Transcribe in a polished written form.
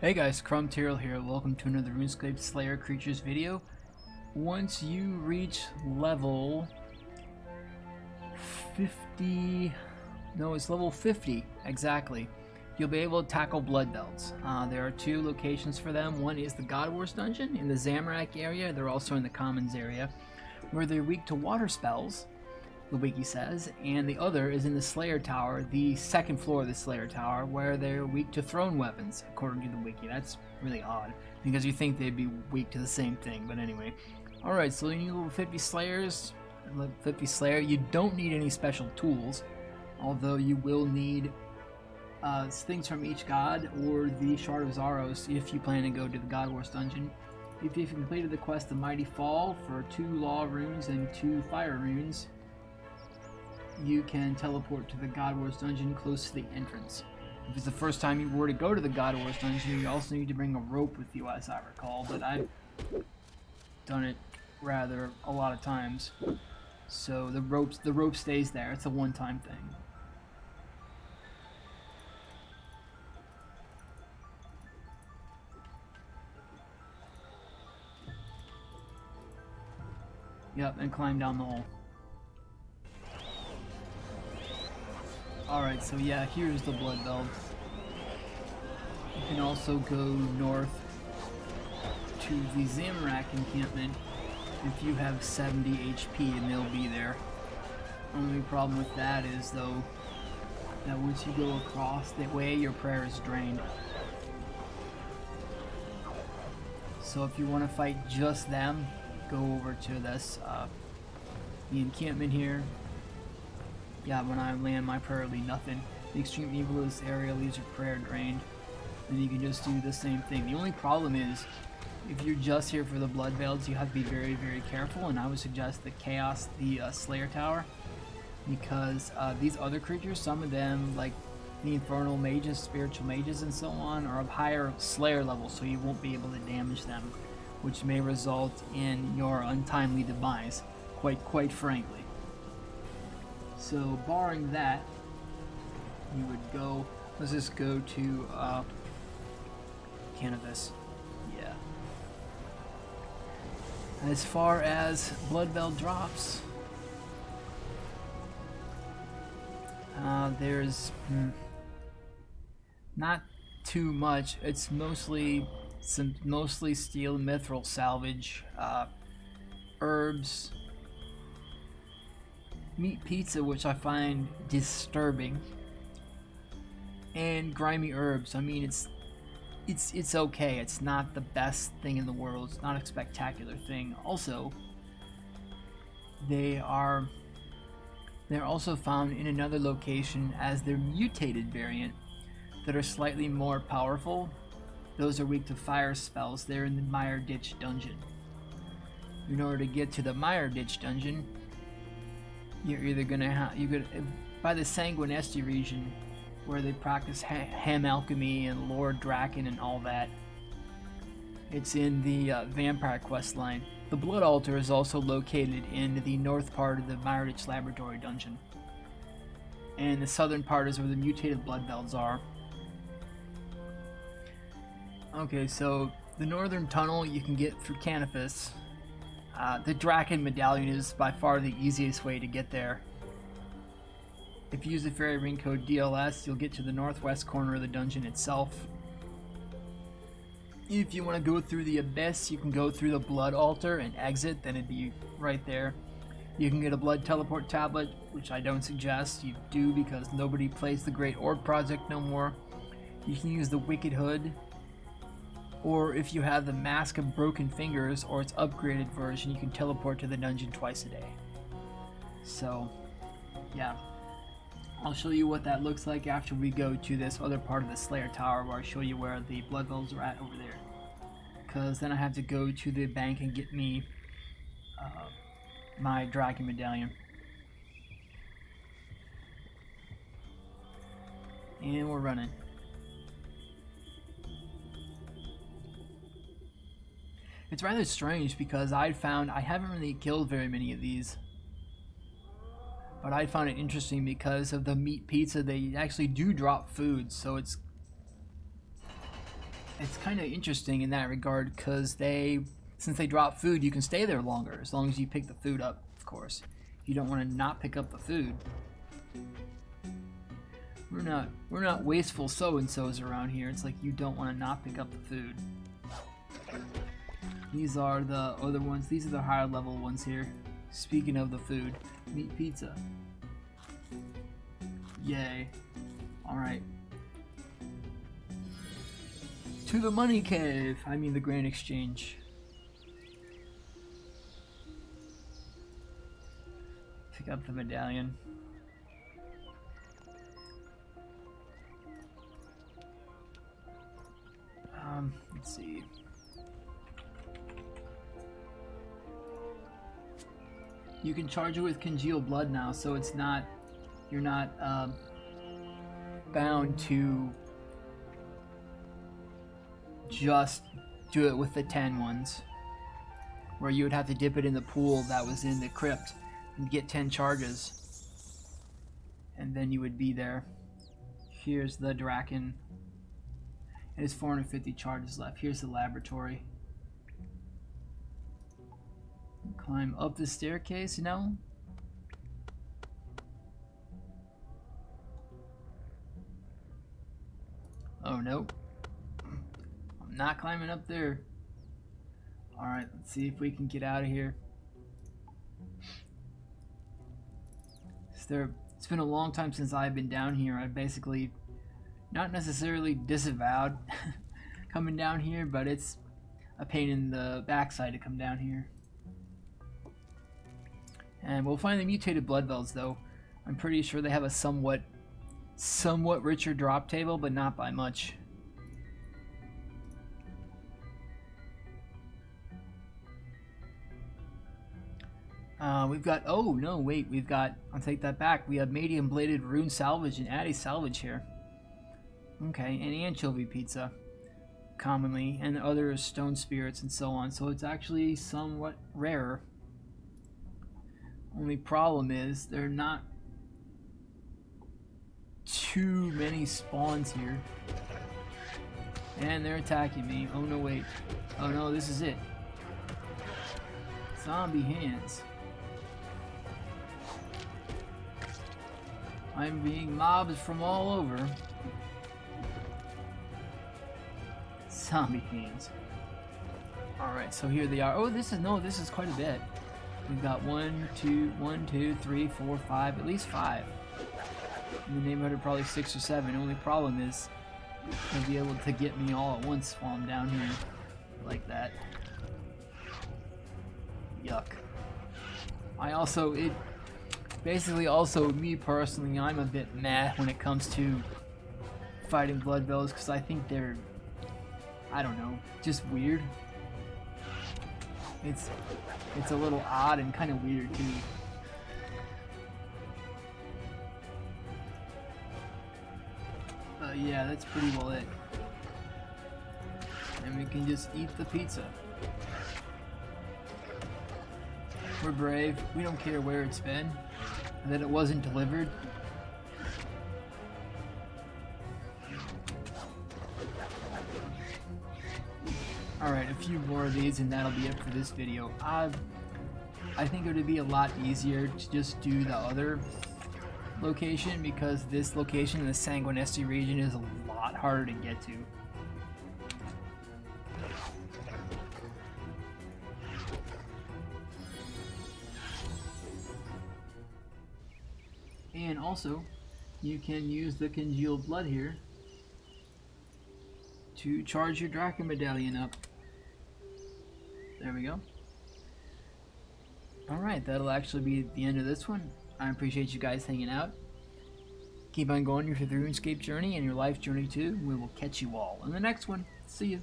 Hey guys, Crumterial here. Welcome to another RuneScape Slayer Creatures video. Once you reach level 50, no, it's level 50 exactly, you'll be able to tackle Bloodvelds. There are two locations for them. One is the God Wars dungeon in the Zamorak area. They're also in the Commons area, where they're weak to water spells, the wiki says, and the other is in the Slayer Tower, the second floor of the Slayer Tower, where they're weak to thrown weapons, according to the wiki. That's really odd, because you think they'd be weak to the same thing, but anyway. Alright, so you need level 50 Slayers, level 50 Slayer. You don't need any special tools, although you will need things from each god, or the Shard of Zaros, if you plan to go to the God Wars dungeon. If you've completed the quest, The Mighty Fall, for 2 Law runes and 2 Fire runes, you can teleport to the God Wars dungeon close to the entrance. If it's the first time you were to go to the God Wars dungeon, you also need to bring a rope with you, as I recall, but I've done it rather a lot of times. So the rope stays there. It's a one-time thing. Yep, and climb down the hole. Alright, so yeah, here's the Bloodvelds. You can also go north to the Zamorak encampment if you have 70 HP, and they'll be there. Only problem with that is, though, that once you go across that way, your prayer is drained. So if you want to fight just them, go over to this, the encampment here. Yeah, when I land my prayer, leave nothing. The extreme evil of this area leaves your prayer drained. Then you can just do the same thing. The only problem is, if you're just here for the Bloodvelds, you have to be very, very careful, and I would suggest the Chaos, the Slayer Tower, because these other creatures, some of them, like the Infernal Mages, Spiritual Mages, and so on, are of higher Slayer level, so you won't be able to damage them, which may result in your untimely demise, quite frankly. So, barring that, you would go, let's just go to, Cannabis. Yeah. As far as Bloodveld drops, there's not too much. It's mostly steel and mithril salvage, herbs, meat pizza, which I find disturbing, and grimy herbs. I mean, it's okay. It's not the best thing in the world. It's not a spectacular thing. Also, they're also found in another location as their mutated variant that are slightly more powerful. Those are weak to fire spells. They're in the Meyerditch dungeon. In order to get to the Meyerditch dungeon, you're either gonna by the Sanguinesti region, where they practice ham alchemy and Lord Drakan and all that. It's in the Vampire quest line. The Blood Altar is also located in the north part of the Meyerditch Laboratory dungeon, and the southern part is where the mutated Bloodvelds are. Okay, so the northern tunnel you can get through Canopus. The Drakan medallion is by far the easiest way to get there. If you use the fairy ring code DLS, you'll get to the northwest corner of the dungeon itself. If you want to go through the abyss, you can go through the Blood Altar and exit, then it'd be right there. You can get a blood teleport tablet, which I don't suggest you do because nobody plays the Great Orb Project no more. You can use the Wicked Hood, or if you have the Mask of Broken Fingers or its upgraded version, you can teleport to the dungeon twice a day. So, yeah. I'll show you what that looks like after we go to this other part of the Slayer Tower, where I show you where the Bloodvelds are at over there. Because then I have to go to the bank and get me my Drakan medallion. And we're running. It's rather strange because I haven't really killed very many of these. But I found it interesting because of the meat pizza. They actually do drop food, so it's it's kind of interesting in that regard because since they drop food, you can stay there longer as long as you pick the food up, of course. You don't want to not pick up the food. We're not wasteful so-and-sos around here. It's like you don't want to not pick up the food. These are the other ones. These are the higher level ones here. Speaking of the food, meat pizza. Yay. Alright. To the money cave. I mean the Grand Exchange. Pick up the medallion. Let's see. You can charge it with congealed blood now, so it's not, you're not bound to just do it with the 10 ones, where you would have to dip it in the pool that was in the crypt and get 10 charges, and then you would be there. Here's the Drakan. It has 450 charges left. Here's the laboratory. Climb up the staircase, no? Oh, nope. I'm not climbing up there. Alright, let's see if we can get out of here. It's been a long time since I've been down here. I basically, not necessarily disavowed coming down here, but it's a pain in the backside to come down here. And we'll find the mutated Bloodvelds, though. I'm pretty sure they have a somewhat richer drop table, but not by much. We've got, oh no, wait, we've got, I'll take that back. We have medium bladed rune salvage and Addy salvage here. Okay, and anchovy pizza, commonly, and other stone spirits and so on. So it's actually somewhat rarer. Only problem is there are not too many spawns here. And they're attacking me. Oh no, wait. Oh no, this is it. Zombie hands. I'm being mobbed from all over. Zombie hands. Alright, so here they are. Oh, this is quite a bit. We've got 1, 2, 3, 4, 5, at least 5. In the neighborhood of probably 6 or 7. The only problem is they'll be able to get me all at once while I'm down here like that. Yuck. Basically also, me personally, I'm a bit meh when it comes to fighting Bloodvelds because I think they're, I don't know, just weird. It's a little odd and kind of weird too. But yeah, that's pretty well it. And we can just eat the pizza. We're brave. We don't care where it's been. And that it wasn't delivered. Alright, a few more of these and that'll be it for this video. I think it would be a lot easier to just do the other location because this location in the Sanguinesti region is a lot harder to get to. And also, you can use the congealed blood here to charge your Drakan medallion up. There we go. Alright, that'll actually be the end of this one. I appreciate you guys hanging out. Keep on going your RuneScape journey and your life journey too. We will catch you all in the next one. See you.